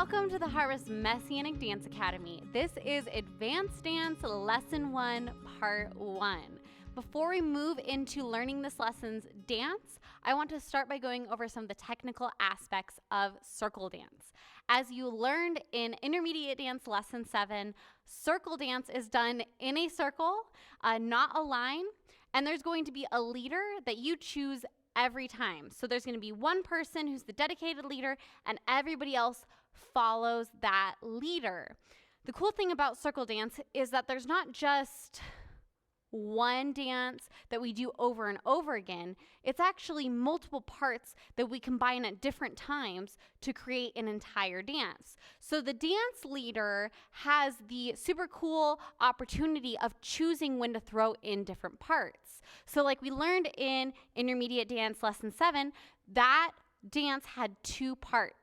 Welcome to the Harvest Messianic Dance Academy. This is Advanced Dance Lesson 1, Part 1. Before we move into learning this lesson's dance, I want to start by going over some of the technical aspects of circle dance. As you learned in Intermediate Dance Lesson 7, circle dance is done in a circle, not a line, and there's going to be a leader that you choose every time. So there's going to be one person who's the dedicated leader and everybody else follows that leader. The cool thing about circle dance is that there's not just one dance that we do over and over again. It's actually multiple parts that we combine at different times to create an entire dance. So the dance leader has the super cool opportunity of choosing when to throw in different parts. So like we learned in Intermediate Dance Lesson 7, that dance had 2 parts.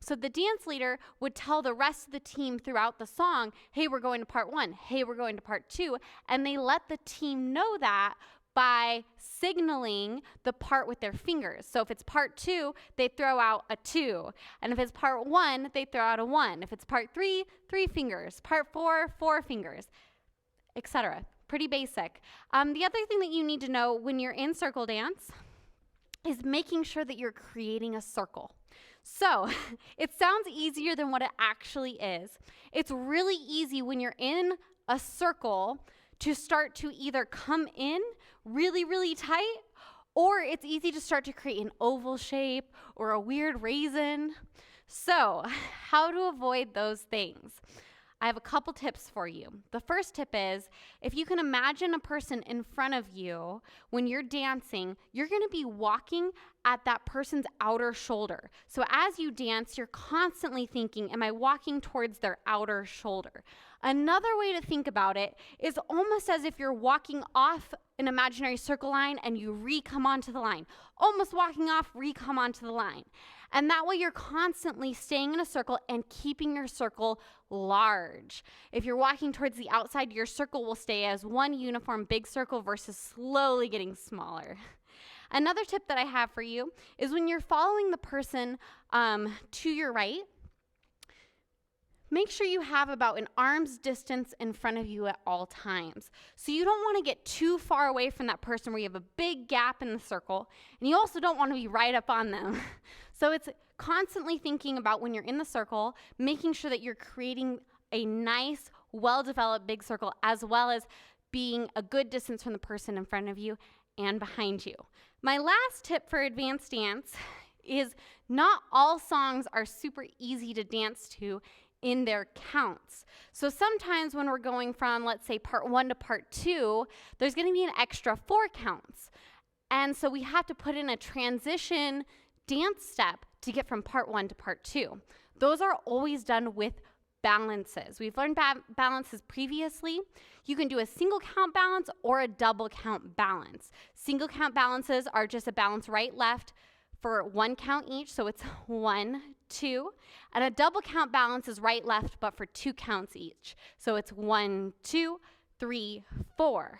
So the dance leader would tell the rest of the team throughout the song, hey, we're going to part 1, hey, we're going to part 2, and they let the team know that by signaling the part with their fingers. So if it's part 2, they throw out a 2, and if it's part 1, they throw out a 1. If it's part 3, 3 fingers, part 4, 4 fingers, etc. Pretty basic. The other thing that you need to know when you're in circle dance is making sure that you're creating a circle. So it sounds easier than what it actually is. It's really easy when you're in a circle to start to either come in really, really tight, or it's easy to start to create an oval shape or a weird raisin. So how to avoid those things? I have a couple tips for you. The first tip is, if you can imagine a person in front of you when you're dancing, you're going to be walking at that person's outer shoulder. So as you dance, you're constantly thinking, am I walking towards their outer shoulder? Another way to think about it is almost as if you're walking off an imaginary circle line and you re-come onto the line. Almost walking off, re-come onto the line. And that way you're constantly staying in a circle and keeping your circle large. If you're walking towards the outside, your circle will stay as one uniform big circle versus slowly getting smaller. Another tip that I have for you is when you're following the person to your right, make sure you have about an arm's distance in front of you at all times. So you don't want to get too far away from that person where you have a big gap in the circle, and you also don't want to be right up on them. So it's constantly thinking about when you're in the circle, making sure that you're creating a nice, well-developed big circle, as well as being a good distance from the person in front of you and behind you. My last tip for advanced dance is not all songs are super easy to dance to in their counts. So sometimes when we're going from, let's say, part 1 to part 2, there's going to be an extra 4 counts. And so we have to put in a transition dance step to get from part 1 to part 2. Those are always done with balances. We've learned balances previously. You can do a single count balance or a double count balance. Single count balances are just a balance right, left, for 1 count each, so it's 1, 2. And a double count balance is right, left, but for 2 counts each. So it's 1, 2, 3, 4.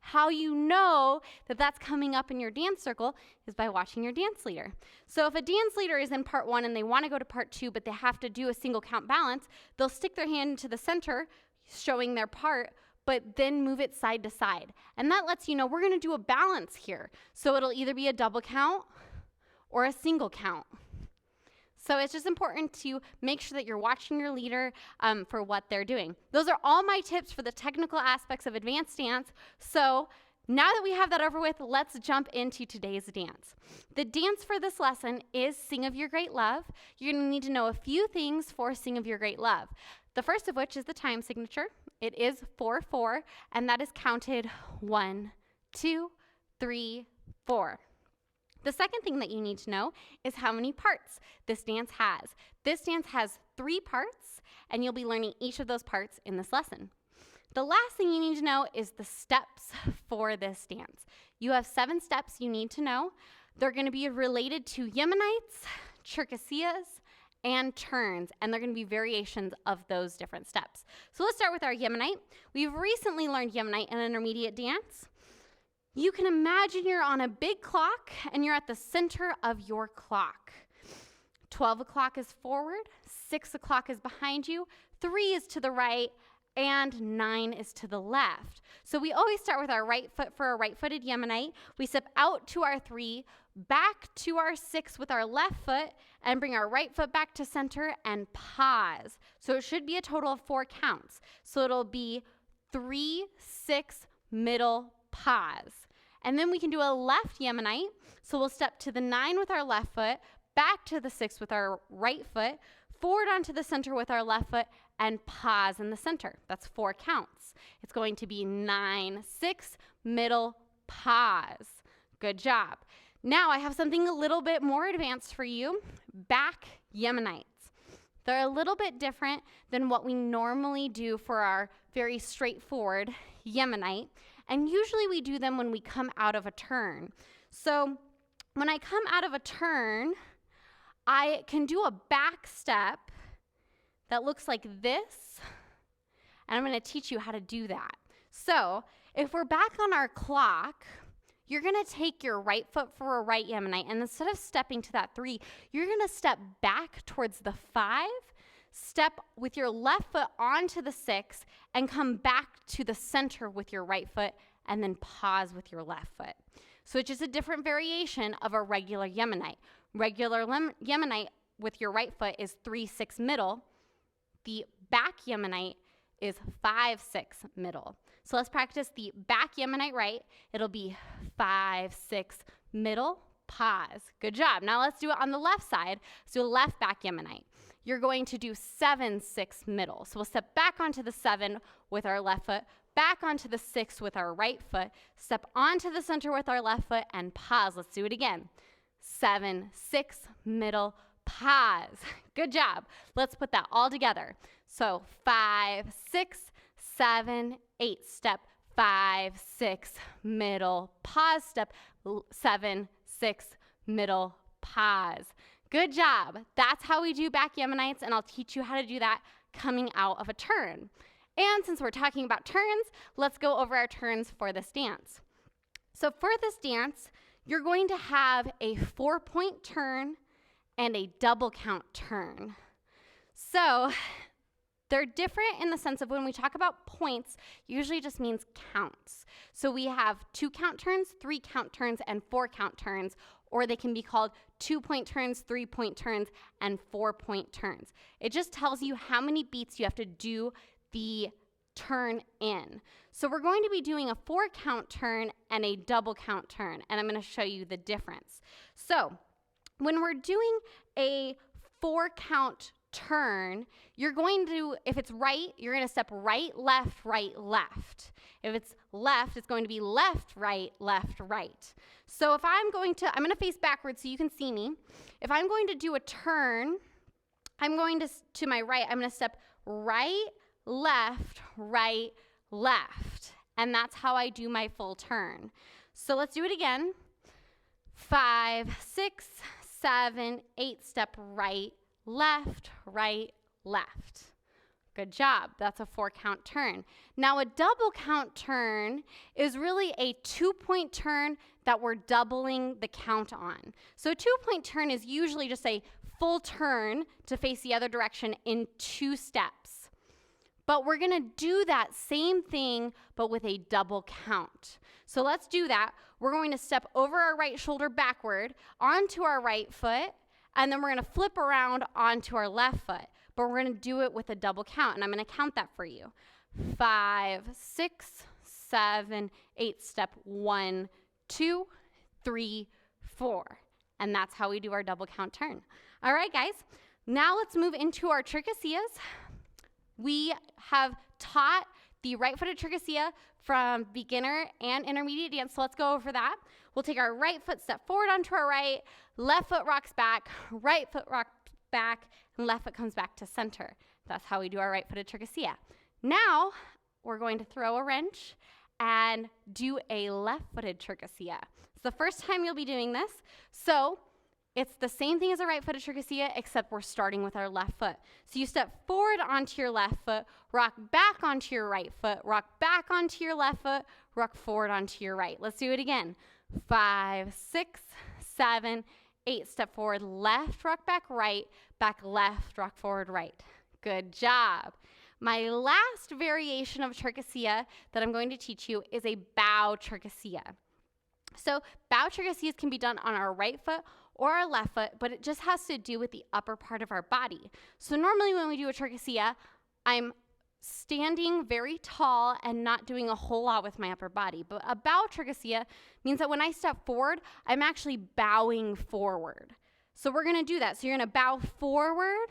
How you know that that's coming up in your dance circle is by watching your dance leader. So if a dance leader is in part 1 and they want to go to part 2, but they have to do a single count balance, they'll stick their hand into the center, showing their part, but then move it side to side. And that lets you know we're going to do a balance here. So it'll either be a double count or a single count. So it's just important to make sure that you're watching your leader for what they're doing. Those are all my tips for the technical aspects of advanced dance. So now that we have that over with, let's jump into today's dance. The dance for this lesson is Sing of Your Great Love. You're going to need to know a few things for Sing of Your Great Love. The first of which is the time signature. It is 4/4, and that is counted 1, 2, 3, 4. The second thing that you need to know is how many parts this dance has. This dance has 3 parts, and you'll be learning each of those parts in this lesson. The last thing you need to know is the steps for this dance. You have 7 steps you need to know. They're going to be related to Yemenites, Cherkessias, and turns, and they're going to be variations of those different steps. So let's start with our Yemenite. We've recently learned Yemenite in intermediate dance. You can imagine you're on a big clock and you're at the center of your clock. 12 o'clock is forward, 6 o'clock is behind you, 3 is to the right, and 9 is to the left. So we always start with our right foot for a right-footed Yemenite. We step out to our 3, back to our 6 with our left foot, and bring our right foot back to center and pause. So it should be a total of 4 counts. So it'll be 3, 6, middle, pause. And then we can do a left Yemenite. So we'll step to the 9 with our left foot, back to the 6 with our right foot, forward onto the center with our left foot, and pause in the center. That's 4 counts. It's going to be 9, 6, middle, pause. Good job. Now I have something a little bit more advanced for you, back Yemenites. They're a little bit different than what we normally do for our very straightforward Yemenite, and usually we do them when we come out of a turn. So when I come out of a turn, I can do a back step that looks like this, and I'm going to teach you how to do that. So if we're back on our clock, you're going to take your right foot for a right Yemenite, and instead of stepping to that 3, you're going to step back towards the 5, step with your left foot onto the 6, and come back to the center with your right foot, and then pause with your left foot. So it's just a different variation of a regular Yemenite. Regular Yemenite with your right foot is 3, 6, middle. The back Yemenite is 5, 6, middle. So let's practice the back Yemenite right. It'll be 5, 6, middle, pause. Good job. Now let's do it on the left side. Let's do a left back Yemenite. You're going to do 7, 6, middle. So we'll step back onto the 7 with our left foot, back onto the 6 with our right foot, step onto the center with our left foot, and pause. Let's do it again. 7, 6, middle, pause. Good job. Let's put that all together. So 5, 6, 7, 8. Step 5, 6, middle, pause. Step 7, 6, middle, pause. Good job. That's how we do back Yemenites, and I'll teach you how to do that coming out of a turn. And since we're talking about turns, let's go over our turns for this dance. So for this dance, you're going to have a 4-point turn and a double count turn. So they're different in the sense of when we talk about points, usually just means counts. So we have 2 count turns, 3 count turns, and 4 count turns, or they can be called 2-point turns, 3-point turns, and 4-point turns. It just tells you how many beats you have to do the turn in. So we're going to be doing a 4-count turn and a double count turn, and I'm going to show you the difference. So when we're doing a 4-count turn, you're going to, if it's right, you're going to step right, left, right, left. If it's left, it's going to be left, right, left, right. So if I'm going to face backwards so you can see me. If I'm going to do a turn, I'm going to my right, I'm going to step right, left, right, left. And that's how I do my full turn. So let's do it again. 5, 6, 7, 8, step right, left, right, left. Good job. That's a 4-count turn. Now a double count turn is really a 2-point turn that we're doubling the count on. So a 2-point turn is usually just a full turn to face the other direction in 2 steps. But we're going to do that same thing, but with a double count. So let's do that. We're going to step over our right shoulder backward onto our right foot, and then we're going to flip around onto our left foot. But we're going to do it with a double count, and I'm going to count that for you. 5, 6, 7, 8. Step 1, 2, 3, 4. And that's how we do our double count turn. All right, guys. Now let's move into our tricassillas. We have taught the right-footed tricasilla from beginner and intermediate dance, so let's go over that. We'll take our right foot, step forward onto our right, left foot rocks back, right foot rocks back, and left foot comes back to center. That's how we do our right-footed tricasilla. Now, we're going to throw a wrench and do a left-footed tricasilla. It's the first time you'll be doing this, so it's the same thing as a right-footed tricasilla, except we're starting with our left foot. So you step forward onto your left foot, rock back onto your right foot, rock back onto your left foot, rock forward onto your right. Let's do it again. 5, 6, 7, 8, step forward, left, rock back, right, back, left, rock forward, right. Good job. My last variation of trichosia that I'm going to teach you is a bow trichosia. So bow trichosias can be done on our right foot or our left foot, but it just has to do with the upper part of our body. So normally when we do a trichosia, I'm standing very tall and not doing a whole lot with my upper body. But a bow trichosia means that when I step forward, I'm actually bowing forward. So we're going to do that. So you're going to bow forward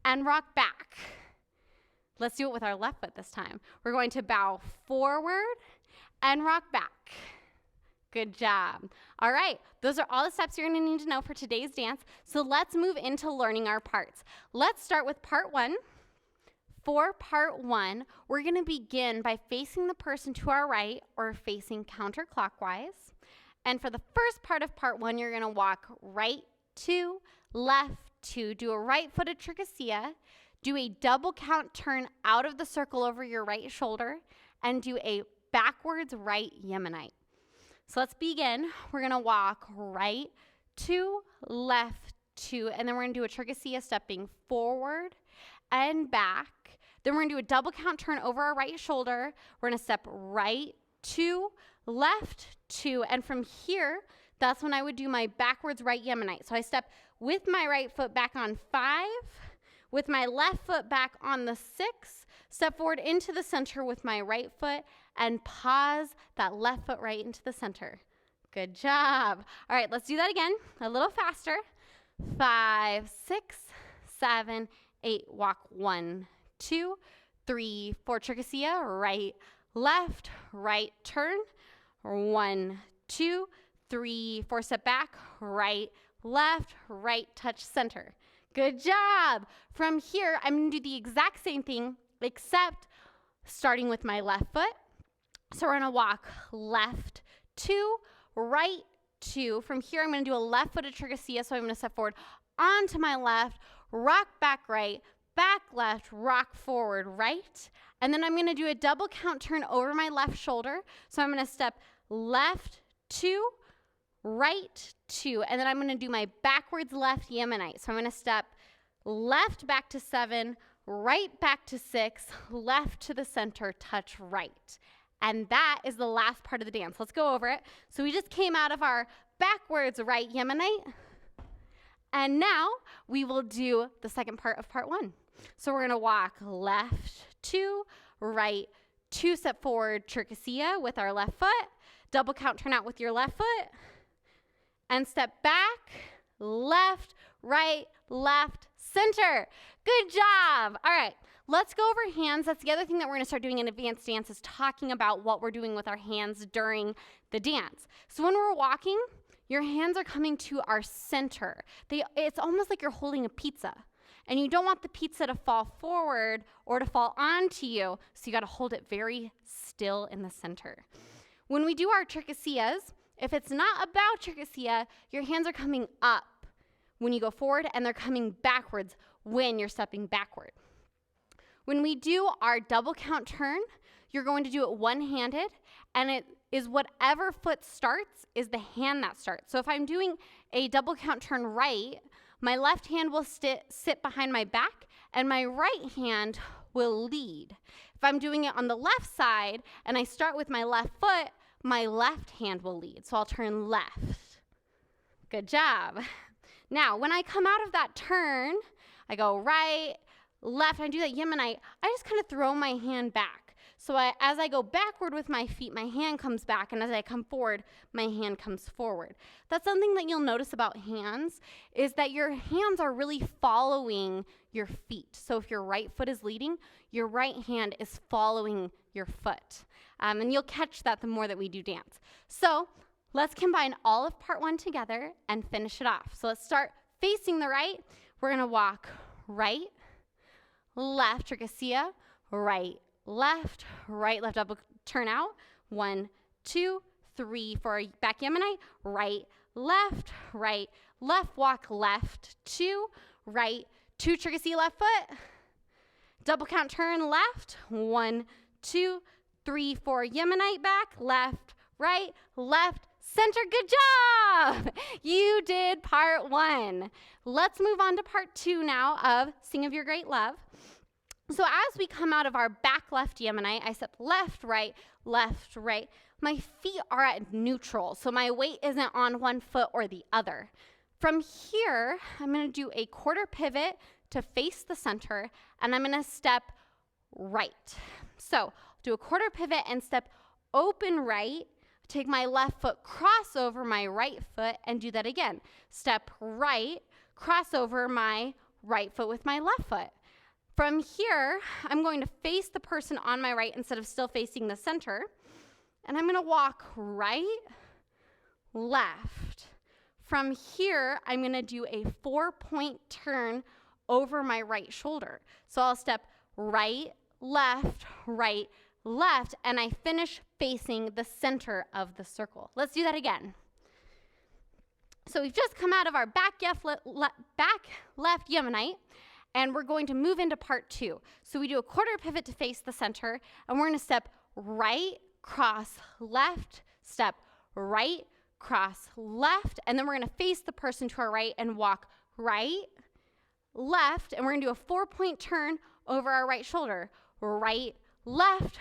and rock back. Let's do it with our left foot this time. We're going to bow forward and rock back. Good job. All right, those are all the steps you're going to need to know for today's dance. So let's move into learning our parts. Let's start with part 1. For part 1, we're going to begin by facing the person to our right or facing counterclockwise. And for the first part of part 1, you're going to walk right 2, left 2, do a right-footed trichosia, do a double count turn out of the circle over your right shoulder, and do a backwards right Yemenite. So let's begin. We're going to walk right 2, left 2, and then we're going to do a trichosia stepping forward and back. Then we're going to do a double count turn over our right shoulder. We're going to step right 2, left 2, and from here, that's when I would do my backwards right Yemenite. So I step with my right foot back on 5, with my left foot back on the 6, step forward into the center with my right foot, and pause that left foot right into the center. Good job. All right, let's do that again, a little faster. 5, 6, 7, 8, walk 1, 2, 3, 4, trichosia, right, left, right, turn, 1, 2, 3, 4, step back, right, left, right, touch, center. Good job. From here, I'm going to do the exact same thing, except starting with my left foot. So we're going to walk left 2, right 2. From here, I'm going to do a left-footed trichosia, so I'm going to step forward onto my left, rock back right, back left, rock forward right. And then I'm going to do a double count turn over my left shoulder. So I'm going to step left 2, right 2, and then I'm going to do my backwards left Yemenite. So I'm going to step left back to 7, right back to 6, left to the center, touch right. And that is the last part of the dance. Let's go over it. So we just came out of our backwards right Yemenite, and now we will do the second part of part 1. So we're going to walk left 2, right 2, step forward trichosia with our left foot, double count turn out with your left foot, and step back, left, right, left, center. Good job. All right, let's go over hands. That's the other thing that we're going to start doing in advanced dance, is talking about what we're doing with our hands during the dance. So when we're walking, your hands are coming to our center. It's almost like you're holding a pizza, and you don't want the pizza to fall forward or to fall onto you, so you got to hold it very still in the center. When we do our trichosias, if it's not a bow trichosia, your hands are coming up when you go forward, and they're coming backwards when you're stepping backward. When we do our double count turn, you're going to do it one-handed, and it is whatever foot starts is the hand that starts. So if I'm doing a double count turn right, my left hand will sit behind my back, and my right hand will lead. If I'm doing it on the left side, and I start with my left foot, my left hand will lead. So I'll turn left. Good job. Now, when I come out of that turn, I go right, left, and I do that Yemenite, I just kind of throw my hand back. So as I go backward with my feet, my hand comes back, and as I come forward, my hand comes forward. That's something that you'll notice about hands, is that your hands are really following your feet. So if your right foot is leading, your right hand is following your foot. And you'll catch that the more that we do dance. So let's combine all of part 1 together and finish it off. So let's start facing the right. We're going to walk right, left, trichosia, right, left, double turn out. 1, 2, 3, 4, back Yemenite, right, left, walk left, 2, right, 2, trichosia, left foot, double count turn left, 1, 2, 3, 4, Yemenite back, left, center. Good job. You did part 1. Let's move on to part 2 now of Sing of Your Great Love. So as we come out of our back left Yemenite, I step left, right, left, right. My feet are at neutral, so my weight isn't on one foot or the other. From here, I'm going to do a quarter pivot to face the center, and I'm going to step right. So do a quarter pivot and step open right, take my left foot, cross over my right foot, and do that again. Step right, cross over my right foot with my left foot. From here, I'm going to face the person on my right instead of still facing the center. And I'm going to walk right, left. From here, I'm going to do a 4-point turn over my right shoulder. So I'll step right, left, and I finish facing the center of the circle. Let's do that again. So we've just come out of our back left Yemenite, and we're going to move into part 2. So we do a quarter pivot to face the center, and we're going to step right, cross, left, step right, cross, left, and then we're going to face the person to our right and walk right, left, and we're going to do a 4-point turn over our right shoulder. Right, left,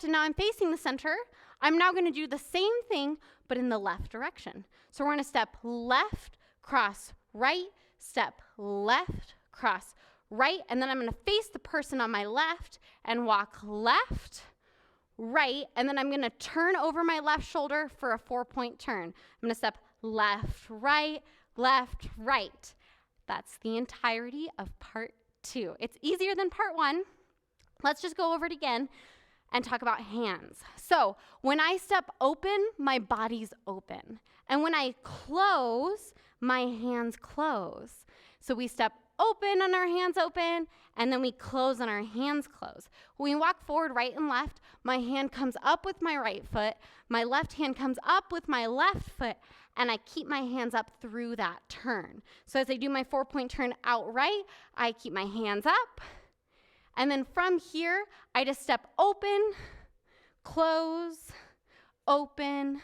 and now I'm facing the center. I'm now going to do the same thing, but in the left direction. So we're going to step left, cross, right, step left, cross, right, and then I'm going to face the person on my left and walk left, right, and then I'm going to turn over my left shoulder for a 4-point turn. I'm going to step left, right. That's the entirety of part 2. It's easier than part 1. Let's just go over it again and talk about hands. So when I step open, my body's open. And when I close, my hands close. So we step open on our hands open, and then we close on our hands close. When we walk forward, right and left, my hand comes up with my right foot, my left hand comes up with my left foot, and I keep my hands up through that turn. So as I do my 4-point turn out right, I keep my hands up, and then from here, I just step open, close, open,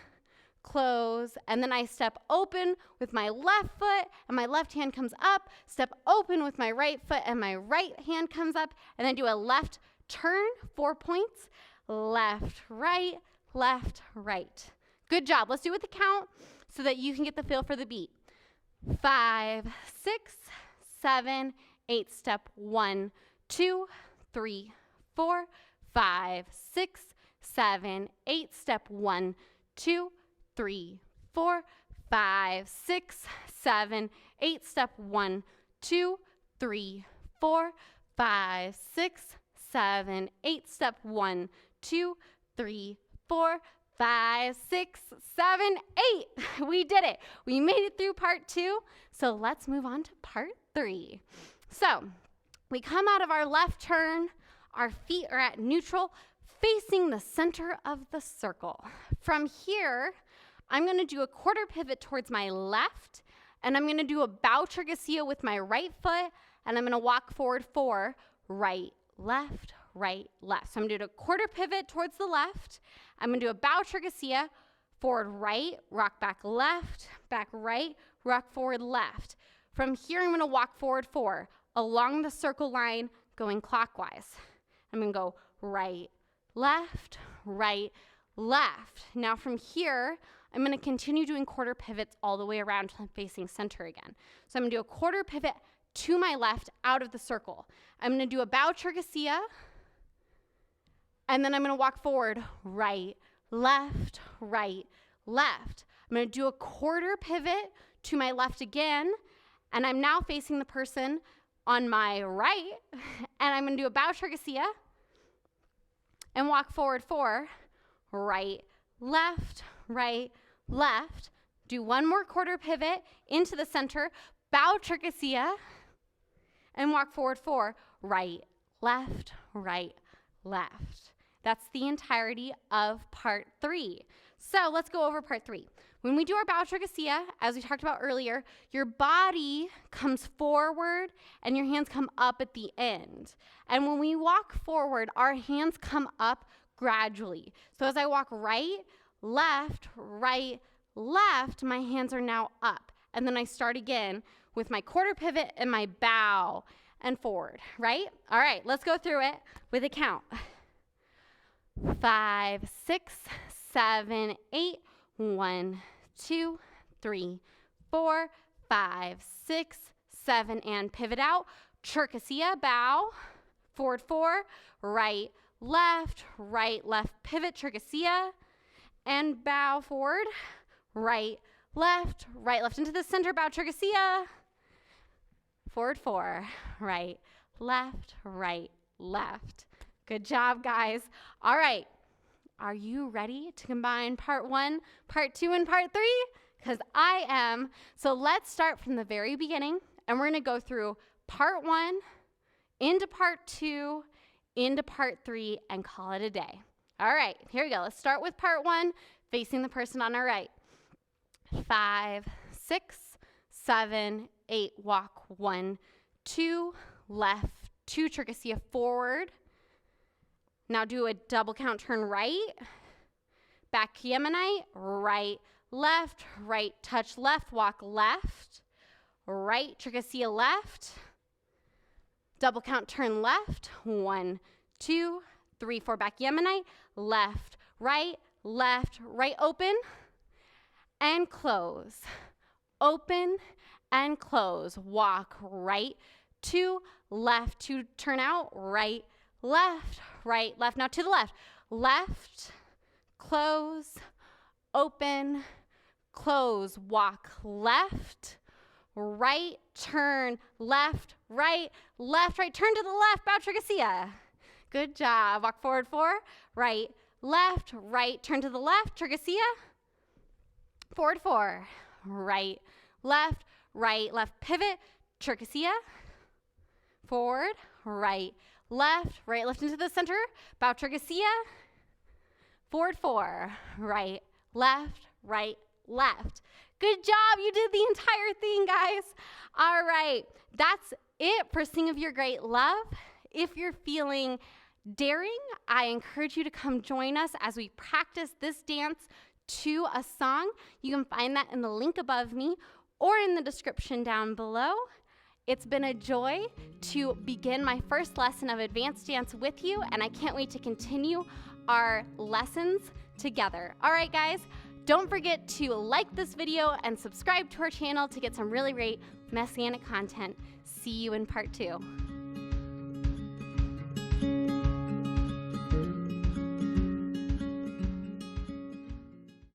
close, and then I step open with my left foot, and my left hand comes up, step open with my right foot, and my right hand comes up, and then do a left turn, 4 points, left, right. Good job. Let's do it with the count so that you can get the feel for the beat. 5, 6, 7, 8, step 1, 2, 3, 4, 5, 6, 7, 8, step 1, 2, 3, 4, 5, 6, 7, 8, step 1, 2, 3, 4, 5, 6, 7, 8, step 1, 2, 3, 4, 5, 6, 7, 8. We did it. We made it through part 2. So let's move on to part 3. So we come out of our left turn. Our feet are at neutral, facing the center of the circle. From here, I'm going to do a quarter pivot towards my left, and I'm going to do a bow trigosia with my right foot, and I'm going to walk forward 4, right, left. So I'm going to do a quarter pivot towards the left. I'm going to do a bow trigosia, forward right, rock back left, back right, rock forward left. From here, I'm going to walk forward 4, along the circle line, going clockwise. I'm going to go right, left. Now from here, I'm going to continue doing quarter pivots all the way around until I'm facing center again. So I'm going to do a quarter pivot to my left out of the circle. I'm going to do a bow trigosia, and then I'm going to walk forward right, left. I'm going to do a quarter pivot to my left again, and I'm now facing the person on my right, and I'm going to do a bow trigosia and walk forward 4, right, left. Do one more quarter pivot into the center, bow trigosia, and walk forward 4, right, left. That's the entirety of part 3. So let's go over part 3. When we do our bow trigosia, as we talked about earlier, your body comes forward and your hands come up at the end. And when we walk forward, our hands come up gradually. So as I walk right, left, right, left. My hands are now up. And then I start again with my quarter pivot and my bow and forward, right? All right, let's go through it with a count. 5, 6, 7, 8. 1, 2, 3, 4, 5, 6, 7, and pivot out. Tricosia, bow, forward 4, right, left, pivot, tricosia, and bow forward, right, left into the center, bow, tricosia, forward 4, right, left. Good job, guys. All right. Are you ready to combine part 1, part 2, and part 3? Because I am. So let's start from the very beginning, and we're going to go through part 1, into part 2, into part 3, and call it a day. All right, here we go. Let's start with part 1, facing the person on our right. 5, 6, 7, 8, walk 1, 2, left, 2, tricosia forward. Now do a double count, turn right, back Yemenite, right, touch left, walk left, right, tricosia left, double count, turn left, 1, 2, 3, 4, back Yemenite, left, right, open, and close, open, and close, walk right, 2, left, 2, turn out, right, left. Now to the left, close, open, close, walk left, right, turn, left, right, turn to the left, bow, tricosia. Good job. Walk forward 4, right, turn to the left, tricosia, forward 4, right, left, pivot, tricosia, forward, right, left into the center, bow, tricosia, forward 4, right, left. Good job, you did the entire thing, guys. All right, that's it for Sing of Your Great Love. If you're feeling daring, I encourage you to come join us as we practice this dance to a song. You can find that in the link above me or in the description down below. It's been a joy to begin my first lesson of advanced dance with you, and I can't wait to continue our lessons together. All right, guys, don't forget to like this video and subscribe to our channel to get some really great Messianic content. See you in part 2.